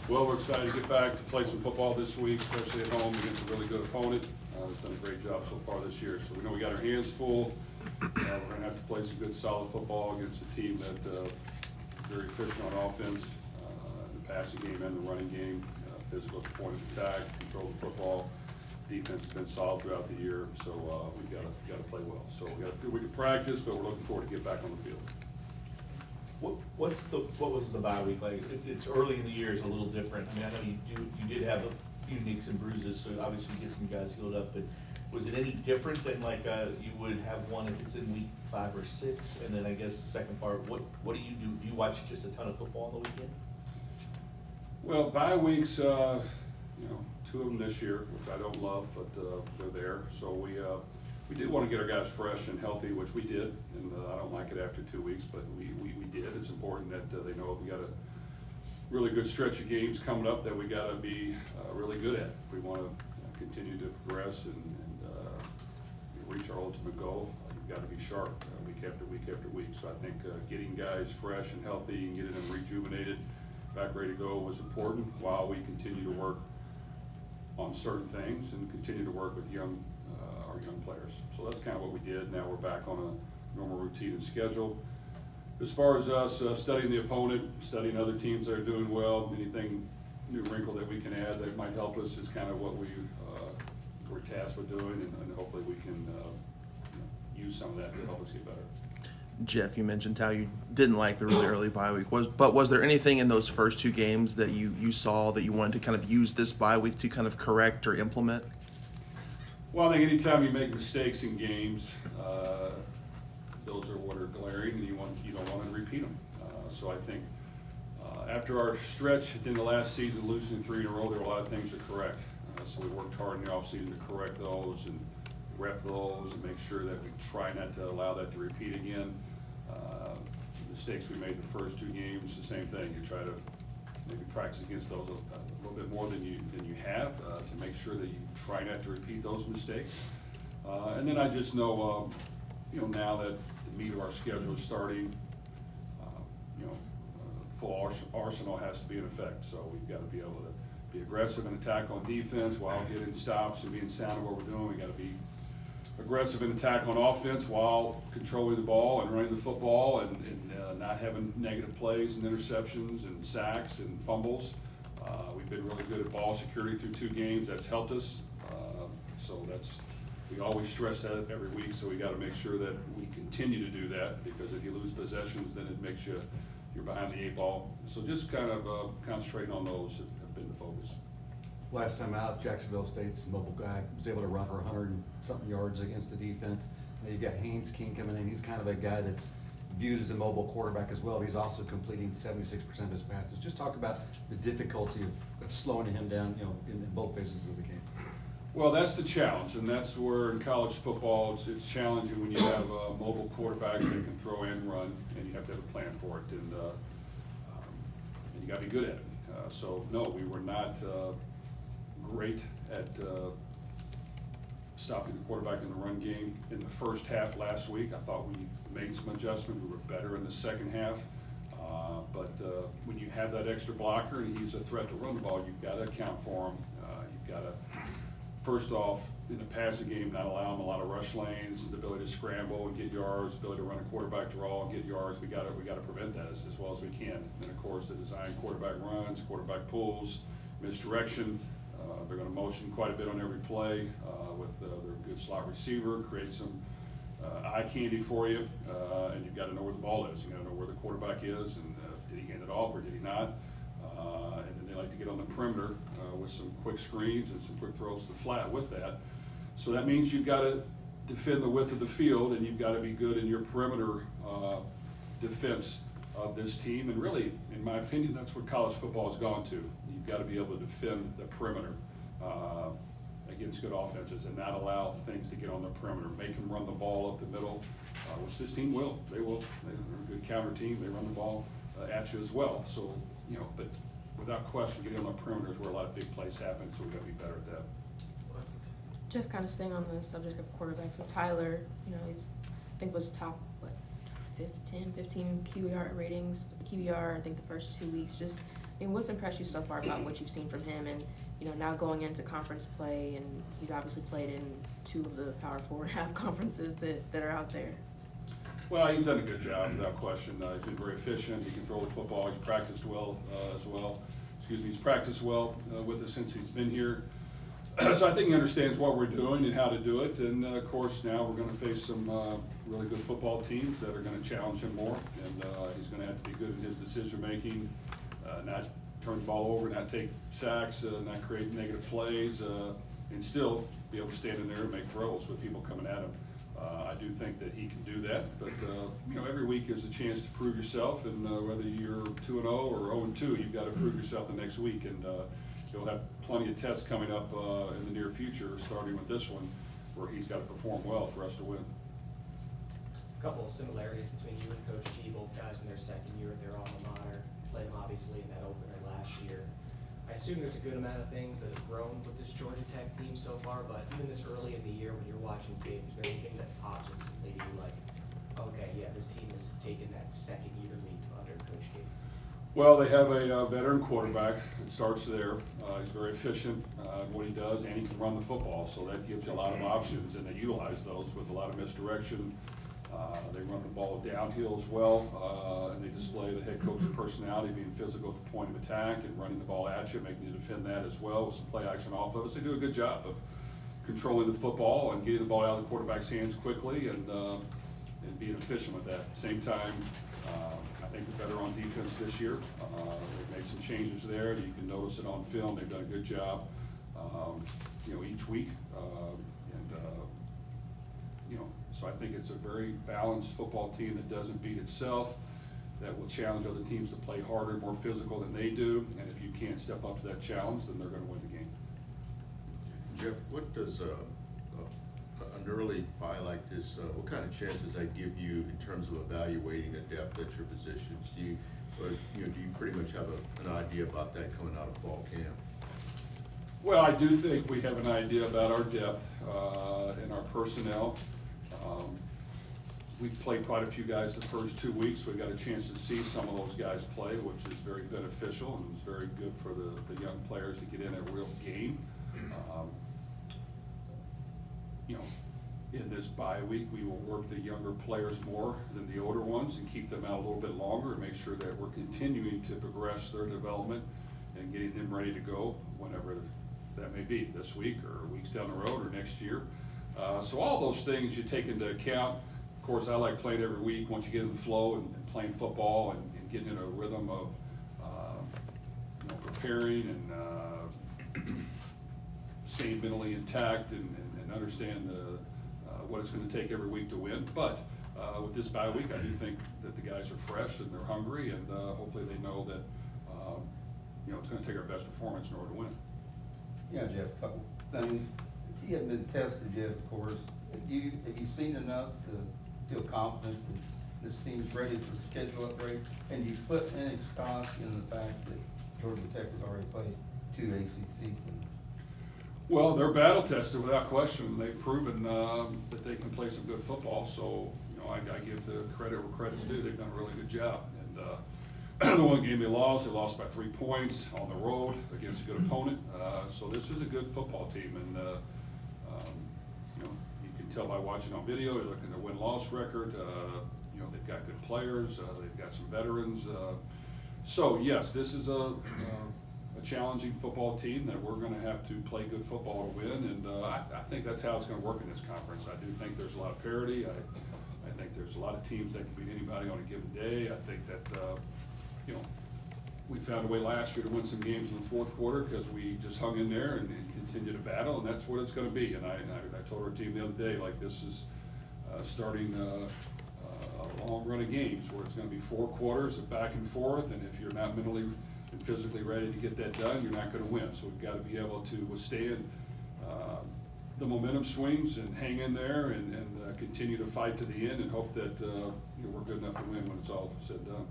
Well, we're excited to get back to play some football this week, especially at home against a really good opponent. It's done a great job so far this year. So we know we got our hands full. We're going to have to play some good, solid football against a team that is very efficient on offense, the passing game and the running game, physical at the point of attack, control the football. Defense has been solid throughout the year, so we've got to play well. So we got to do we can practice, but we're looking forward to get back on the field. What was the bye week like? It's early in the year, it's a little different. I mean, I know you did have a few nicks and bruises, so obviously you get some guys healed up, but was it any different than like you would have one if it's in week 5 or 6? And then I guess the second part, what do you do? Do you watch just a ton of football on the weekend? Well, bye weeks, 2 of them this year, which I don't love, but they're there. So we did want to get our guys fresh and healthy, which we did, and I don't like it after 2 weeks, but we did. It's important that they know we got a really good stretch of games coming up that we got to be really good at if we want to continue to progress and reach our ultimate goal. We've got to be sharp week after week after week. So I think getting guys fresh and healthy and getting them rejuvenated, back ready to go was important while we continue to work on certain things and continue to work with our young players. So that's kind of what we did. Now we're back on a normal routine and schedule. As far as us studying the opponent, studying other teams that are doing well, anything new wrinkle that we can add that might help us is kind of what we're tasked with doing, and hopefully we can use some of that to help us get better. Jeff, you mentioned how you didn't like the really early bye week. Was there anything in those first 2 games that you saw that you wanted to kind of use this bye week to kind of correct or implement? Well, I think anytime you make mistakes in games, those are what are glaring, and you don't want to repeat them. So I think after our stretch at the end of last season, losing 3 in a row, there were a lot of things to correct. So we worked hard in the offseason to correct those and rep those and make sure that we try not to allow that to repeat again. Mistakes we made the first 2 games, the same thing. You try to maybe practice against those a little bit more than you have to make sure that you try not to repeat those mistakes. And then I just know, now that the meat of our schedule is starting, full arsenal has to be in effect. So we've got to be able to be aggressive and attack on defense while getting stops and being sound in what we're doing. We got to be aggressive and attack on offense while controlling the ball and running the football and not having negative plays and interceptions and sacks and fumbles. We've been really good at ball security through 2 games. That's helped us. So we always stress that every week. So we got to make sure that we continue to do that, because if you lose possessions, then it makes you're behind the 8 ball. So just kind of concentrating on those have been the focus. Last time out, Jacksonville State's mobile guy was able to run for 100-something yards against the defense. Now you've got Haynes King coming in. He's kind of a guy that's viewed as a mobile quarterback as well. He's also completing 76% of his passes. Just talk about the difficulty of slowing him down, in both phases of the game. Well, that's the challenge, and that's where in college football it's challenging when you have mobile quarterbacks that can throw and run, and you have to have a plan for it, and you got to be good at it. So no, we were not great at stopping the quarterback in the run game in the first half last week. I thought we made some adjustments. We were better in the second half. But when you have that extra blocker and he's a threat to run the ball, you've got to account for him. You've got to, first off, in the passing game, not allow him a lot of rush lanes, the ability to scramble and get yards, the ability to run a quarterback draw and get yards. We got to prevent that as well as we can. And of course, to design quarterback runs, quarterback pulls, misdirection. They're going to motion quite a bit on every play with their good slot receiver, create some eye candy for you, and you've got to know where the ball is. You've got to know where the quarterback is, and did he hand it off or did he not? And then they like to get on the perimeter with some quick screens and some quick throws to the flat with that. So that means you've got to defend the width of the field, and you've got to be good in your perimeter defense of this team. And really, in my opinion, that's what college football has gone to. You've got to be able to defend the perimeter against good offenses and not allow things to get on the perimeter. Make them run the ball up the middle, which this team will. They will. They're a good counter team. They run the ball at you as well. So, but without question, getting on the perimeter is where a lot of big plays happen, so we've got to be better at that. Jeff, kind of staying on the subject of quarterbacks, so Tyler, he's, I think was top, 15 QBR ratings, QBR, I think the first 2 weeks. Just And what's impressed you so far about what you've seen from him, and now going into conference play, and he's obviously played in 2 of the Power 4.5 conferences that are out there? Well, he's done a good job, without question. He's been very efficient. He can throw the football. He's practiced well as well. He's practiced well with us since he's been here. So I think he understands what we're doing and how to do it. And of course, now we're going to face some really good football teams that are going to challenge him more. And he's going to have to be good in his decision making, not turn the ball over, not take sacks, not create negative plays, and still be able to stand in there and make throws with people coming at him. I do think that he can do that, but every week is a chance to prove yourself, and whether you're 2-0 or 0-2, you've got to prove yourself the next week, and you'll have plenty of tests coming up in the near future, starting with this one, where he's got to perform well for us to win. A couple of similarities between you and Coach T, both guys in their second year at their alma mater, played him obviously in that opener last year. I assume there's a good amount of things that have grown with this Georgia Tech team so far, but even this early in the year when you're watching games, is there anything that pops instantly to you like, okay, yeah, this team has taken that second year leap under Coach T? Well, they have a veteran quarterback. It starts there. He's very efficient in what he does, and he can run the football, so that gives you a lot of options, and they utilize those with a lot of misdirection. They run the ball downhill as well, and they display the head coach's personality, being physical at the point of attack and running the ball at you, making you defend that as well with some play action off of us. They do a good job of controlling the football and getting the ball out of the quarterback's hands quickly and being efficient with that. At the same time, I think they're better on defense this year. They've made some changes there. You can notice it on film. They've done a good job, each week. So I think it's a very balanced football team that doesn't beat itself, that will challenge other teams to play harder, more physical than they do. And if you can't step up to that challenge, then they're going to win the game. Jeff, what does an early bye like this, what kind of chances that give you in terms of evaluating the depth at your positions? Do you pretty much have an idea about that coming out of fall camp? Well, I do think we have an idea about our depth and our personnel. We've played quite a few guys the first 2 weeks. We got a chance to see some of those guys play, which is very beneficial, and it's very good for the young players to get in a real game. In this bye week, we will work the younger players more than the older ones and keep them out a little bit longer and make sure that we're continuing to progress their development and getting them ready to go whenever that may be, this week or weeks down the road or next year. So all those things you take into account. Of course, I like playing every week once you get in the flow and playing football and getting in a rhythm of preparing and staying mentally intact and understand what it's going to take every week to win. But with this bye week, I do think that the guys are fresh and they're hungry, and hopefully they know that it's going to take our best performance in order to win. Yeah, Jeff, a couple things. You haven't been tested yet, of course. Have you seen enough to feel confident that this team's ready for the schedule upgrade? And you put any stock in the fact that Georgia Tech has already played 2 ACC teams? Well, they're battle tested without question. They've proven that they can play some good football. So, I give the credit where credit's due. They've done a really good job. And the one game they lost by 3 points on the road against a good opponent. So this is a good football team, and you can tell by watching on video. You're looking at their win-loss record. They've got good players. They've got some veterans. So yes, this is a challenging football team that we're going to have to play good football to win, and I think that's how it's going to work in this conference. I do think there's a lot of parity. I think there's a lot of teams that can beat anybody on a given day. I think that we found a way last year to win some games in the fourth quarter because we just hung in there and continued to battle, and that's what it's going to be. And I told our team the other day, like, this is starting a long run of games where it's going to be 4 quarters of back and forth, and if you're not mentally and physically ready to get that done, you're not going to win. So we've got to be able to withstand the momentum swings and hang in there and continue to fight to the end and hope that we're good enough to win when it's all said and done.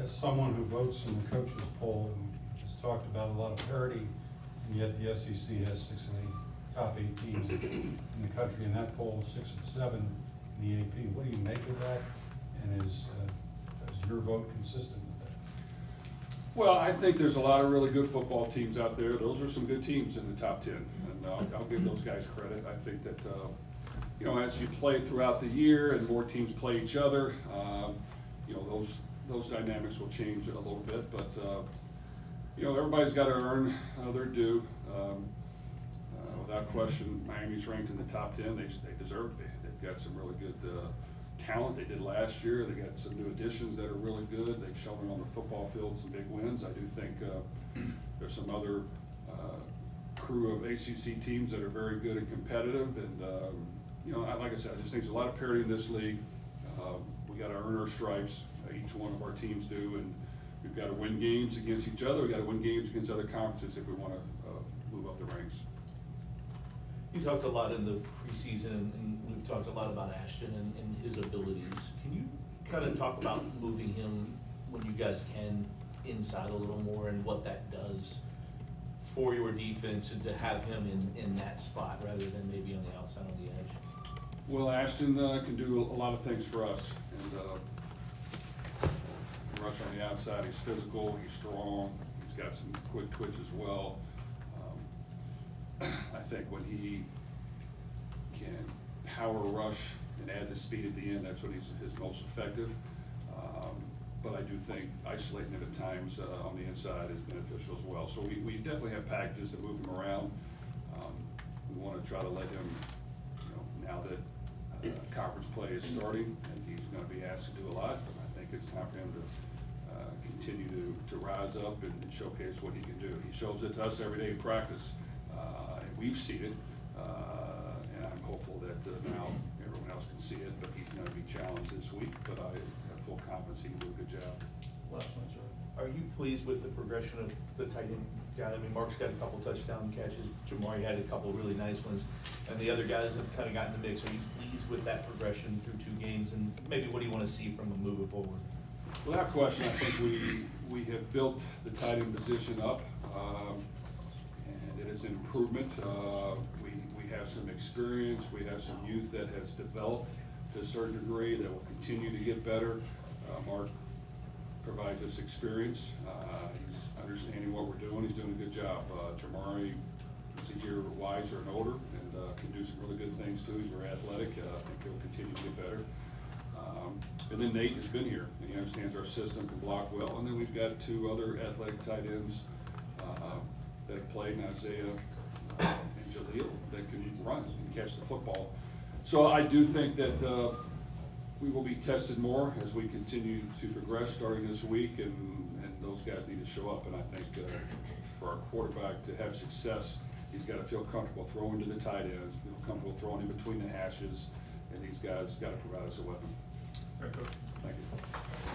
As someone who votes in the coaches poll, and we just talked about a lot of parity, and yet the SEC has 6 of the top 8 teams in the country in that poll, 6 of 7 in the AP. What do you make of that? And is your vote consistent with that? Well, I think there's a lot of really good football teams out there. Those are some good teams in the top 10, and I'll give those guys credit. I think that, you know, as you play throughout the year and more teams play each other, you know, those dynamics will change a little bit, but, you know, everybody's got to earn their due. Without question, Miami's ranked in the top 10. They deserve to be. They've got some really good talent. They did last year. They got some new additions that are really good. They've shown it on the football field, some big wins. I do think there's some other crew of ACC teams that are very good and competitive. And, you know, like I said, I just think there's a lot of parity in this league. We got to earn our stripes. Each one of our teams do. And we've got to win games against each other. We've got to win games against other conferences if we want to move up the ranks. You talked a lot in the preseason, and we've talked a lot about Ashton and his abilities. Can you kind of talk about moving him when you guys can inside a little more and what that does for your defense and to have him in that spot rather than maybe on the outside on the edge? Well, Ashton can do a lot of things for us. And rush on the outside, he's physical, he's strong, he's got some quick twitch as well. I think when he can power rush and add the speed at the end, that's when he's most effective. But I do think isolating him at times on the inside is beneficial as well. So we definitely have packages to move him around. We want to try to let him, you know, now that conference play is starting and he's going to be asked to do a lot, I think it's time for him to continue to rise up and showcase what he can do. He shows it to us every day in practice. And we've seen it, and I'm hopeful that now everyone else can see it, but he's going to be challenged this week, but I have full confidence he can do a good job. Last one, sir. Are you pleased with the progression of the tight end guy? I mean, Mark's got a couple touchdown catches, Jamari had a couple really nice ones, and the other guys have kind of gotten in the mix. Are you pleased with that progression through 2 games, and maybe what do you want to see from him moving forward? Without question, I think we have built the tight end position up, and it is an improvement. We have some experience, we have some youth that has developed to a certain degree that will continue to get better. Mark provides us experience. He's understanding what we're doing. He's doing a good job. Jamari is a year wiser and older and can do some really good things too. He's very athletic. I think he'll continue to get better. And then Nate has been here, and he understands our system, can block well. And then we've got 2 other athletic tight ends that have played, Isaiah and Jaleel, that can run and catch the football. So I do think that we will be tested more as we continue to progress starting this week, and those guys need to show up. And I think for our quarterback to have success, he's got to feel comfortable throwing to the tight ends, feel comfortable throwing in between the hashes, and these guys got to provide us a weapon. Thank you. Thank you.